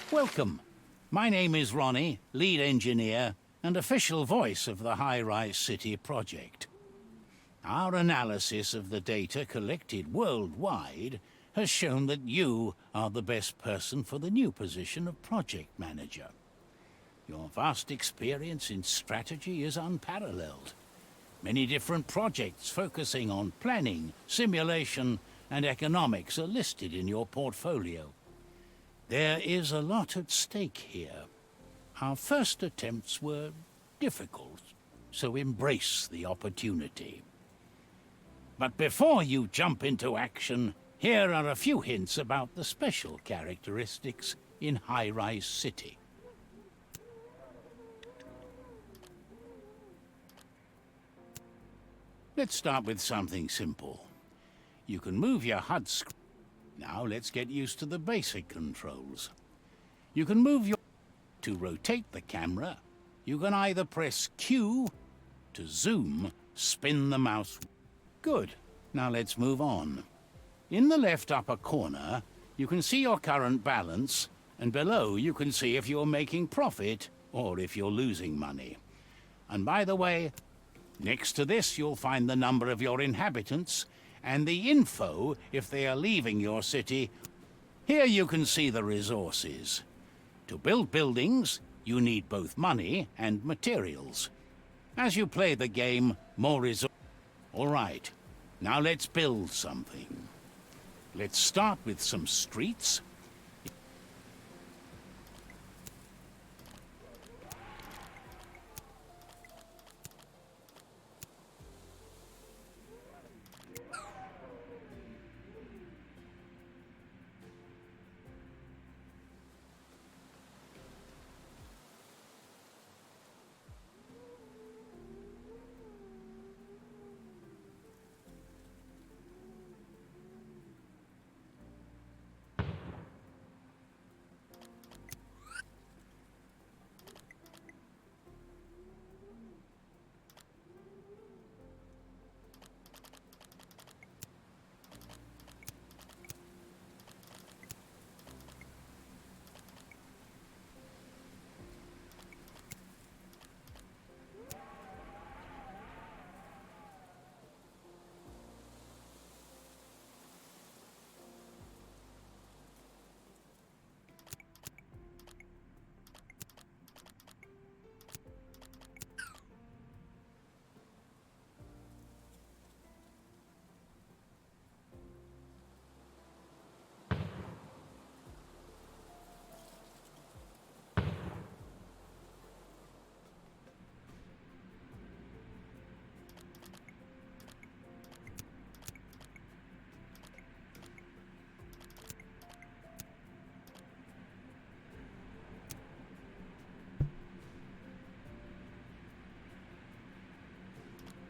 Welcome. My name is Ronnie, lead engineer and official voice of the Highrise City project. Our analysis of the data collected worldwide has shown that you are the best person for the new position of project manager. Your vast experience in strategy is unparalleled. Many different projects focusing on planning, simulation, and economics are listed in your portfolio. There is a lot at stake here. Our first attempts were difficult, so embrace the opportunity. But before you jump into action, here are a few hints about the special characteristics in Highrise City. Let's start with something simple. You can move your HUD screen. Now let's get used to the basic controls. You can move your... To rotate the camera, you can either press Q to zoom, spin the mouse. Good. Now let's move on. In the left upper corner, you can see your current balance, and below you can see if you're making profit or if you're losing money. And by the way, next to this you'll find the number of your inhabitants and the info if they are leaving your city. Here you can see the resources. To build buildings, you need both money and materials. As you play the game, more resources. All right, now let's build something. Let's start with some streets.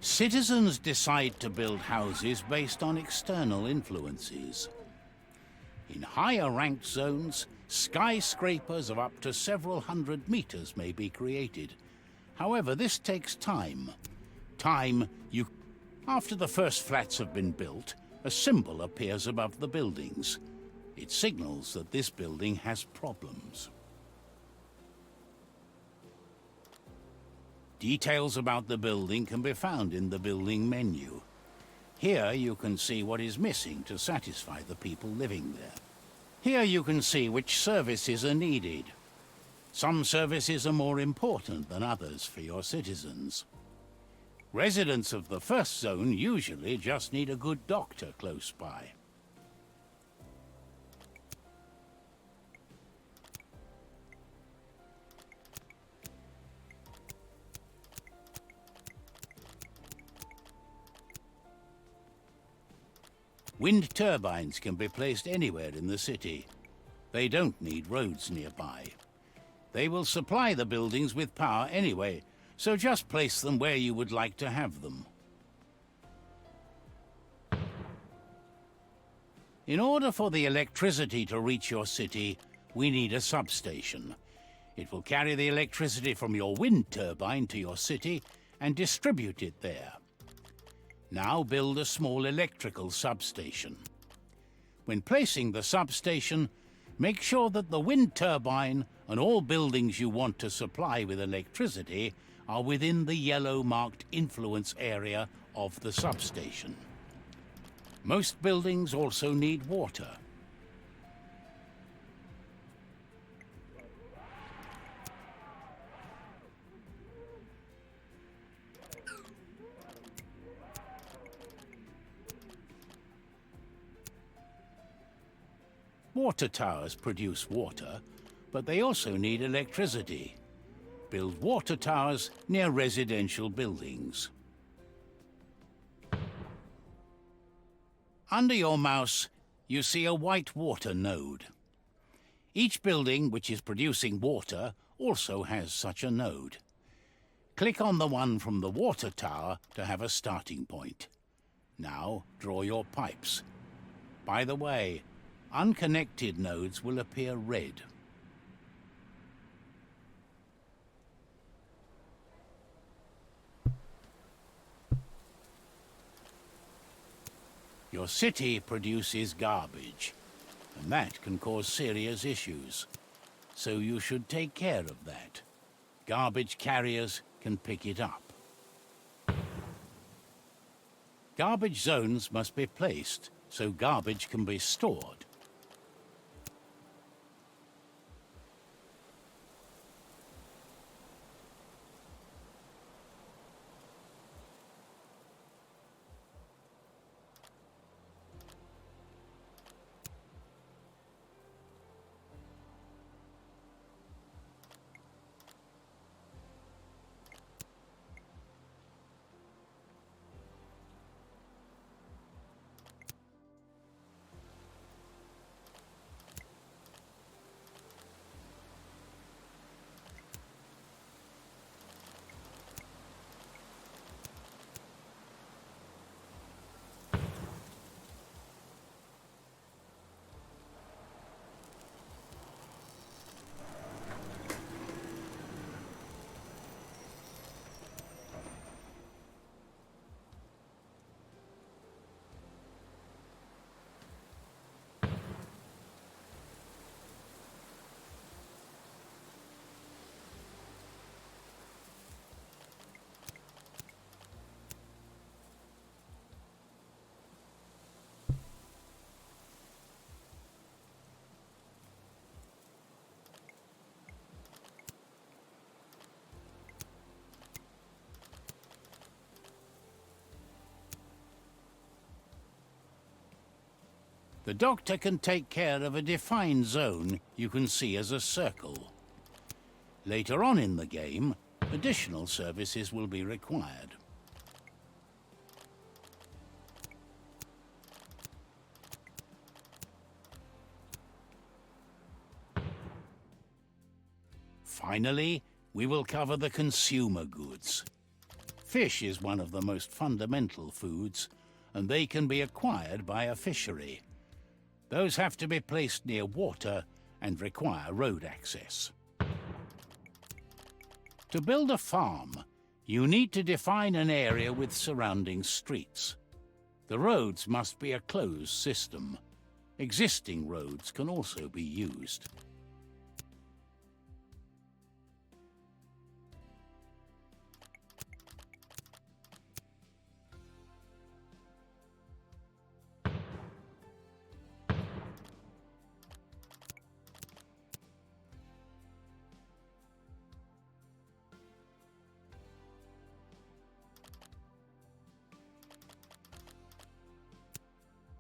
Citizens decide to build houses based on external influences. In higher ranked zones, skyscrapers of up to several hundred meters may be created. However, this takes time. After the first flats have been built, a symbol appears above the buildings. It signals that this building has problems. Details about the building can be found in the building menu. Here you can see what is missing to satisfy the people living there. Here you can see which services are needed. Some services are more important than others for your citizens. Residents of the first zone usually just need a good doctor close by. Wind turbines can be placed anywhere in the city. They don't need roads nearby. They will supply the buildings with power anyway, so just place them where you would like to have them. In order for the electricity to reach your city, we need a substation. It will carry the electricity from your wind turbine to your city and distribute it there. Now build a small electrical substation. When placing the substation, Make sure that the wind turbine and all buildings you want to supply with electricity are within the yellow marked influence area of the substation. Most buildings also need water. Water towers produce water, but they also need electricity. Build water towers near residential buildings. Under your mouse, you see a white water node. Each building which is producing water also has such a node. Click on the one from the water tower to have a starting point. Now draw your pipes. By the way, unconnected nodes will appear red. Your city produces garbage, and that can cause serious issues. So you should take care of that. Garbage carriers can pick it up. Garbage zones must be placed so garbage can be stored. The doctor can take care of a defined zone you can see as a circle. Later on in the game, additional services will be required. Finally, we will cover the consumer goods. Fish is one of the most fundamental foods, and they can be acquired by a fishery. Those have to be placed near water and require road access. To build a farm, you need to define an area with surrounding streets. The roads must be a closed system. Existing roads can also be used.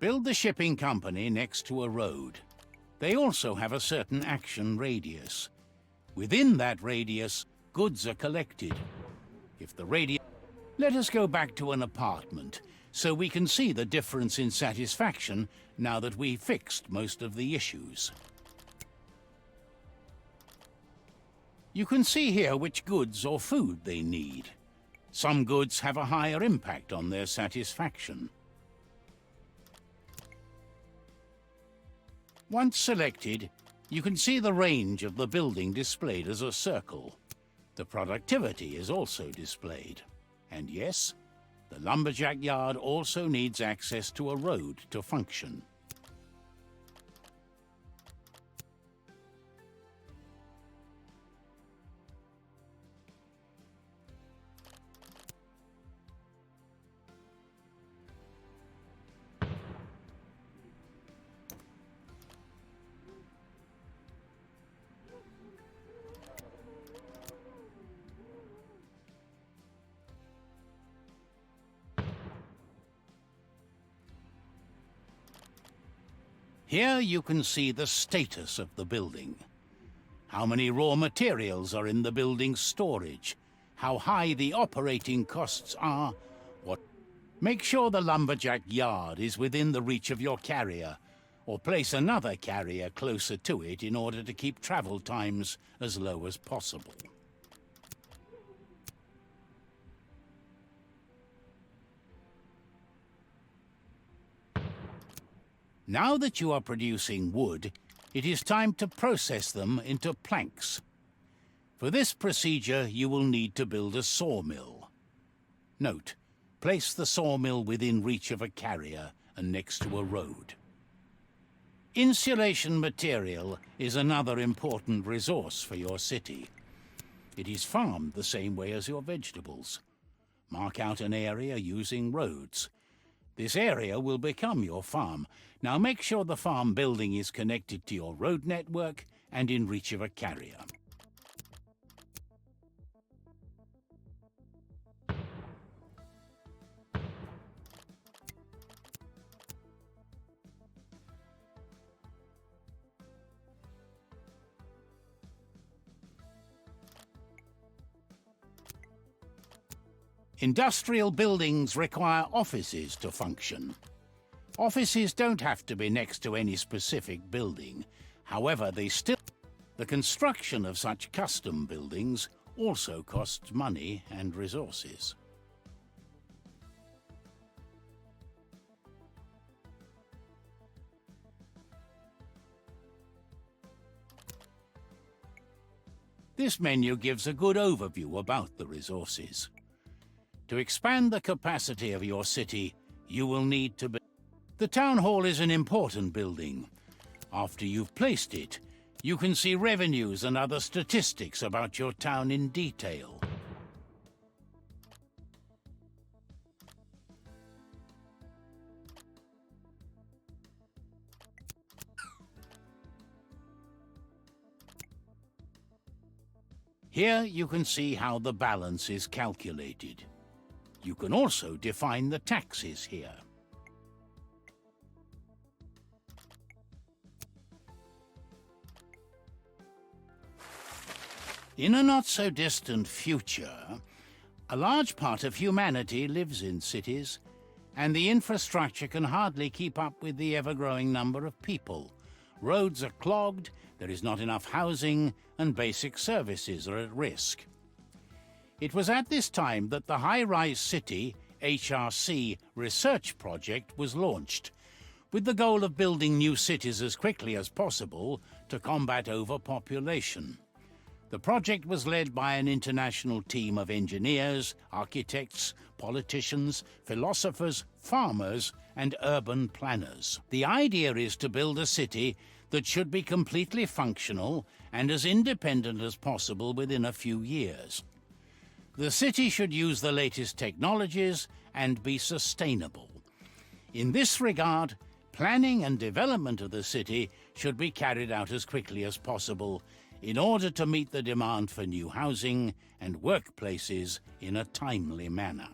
Build the shipping company next to a road. They also have a certain action radius. Within that radius, goods are collected. If the radius... Let us go back to an apartment, so we can see the difference in satisfaction now that we fixed most of the issues. You can see here which goods or food they need. Some goods have a higher impact on their satisfaction. Once selected, you can see the range of the building displayed as a circle. The productivity is also displayed. And yes, the lumberjack yard also needs access to a road to function. Here you can see the status of the building. How many raw materials are in the building's storage, how high the operating costs are, Make sure the lumberjack yard is within the reach of your carrier, or place another carrier closer to it in order to keep travel times as low as possible. Now that you are producing wood, it is time to process them into planks. For this procedure, you will need to build a sawmill. Note, place the sawmill within reach of a carrier and next to a road. Insulation material is another important resource for your city. It is farmed the same way as your vegetables. Mark out an area using roads. This area will become your farm. Now make sure the farm building is connected to your road network and in reach of a carrier. Industrial buildings require offices to function. Offices don't have to be next to any specific building. However, the construction of such custom buildings also costs money and resources. This menu gives a good overview about the resources. To expand the capacity of your city, you will need to The town hall is an important building. After you've placed it, you can see revenues and other statistics about your town in detail. Here you can see how the balance is calculated. You can also define the taxes here. In a not-so-distant future, a large part of humanity lives in cities, and the infrastructure can hardly keep up with the ever-growing number of people. Roads are clogged, there is not enough housing, and basic services are at risk. It was at this time that the Highrise City HRC research project was launched, with the goal of building new cities as quickly as possible to combat overpopulation. The project was led by an international team of engineers, architects, politicians, philosophers, farmers, and urban planners. The idea is to build a city that should be completely functional and as independent as possible within a few years. The city should use the latest technologies and be sustainable. In this regard, planning and development of the city should be carried out as quickly as possible in order to meet the demand for new housing and workplaces in a timely manner.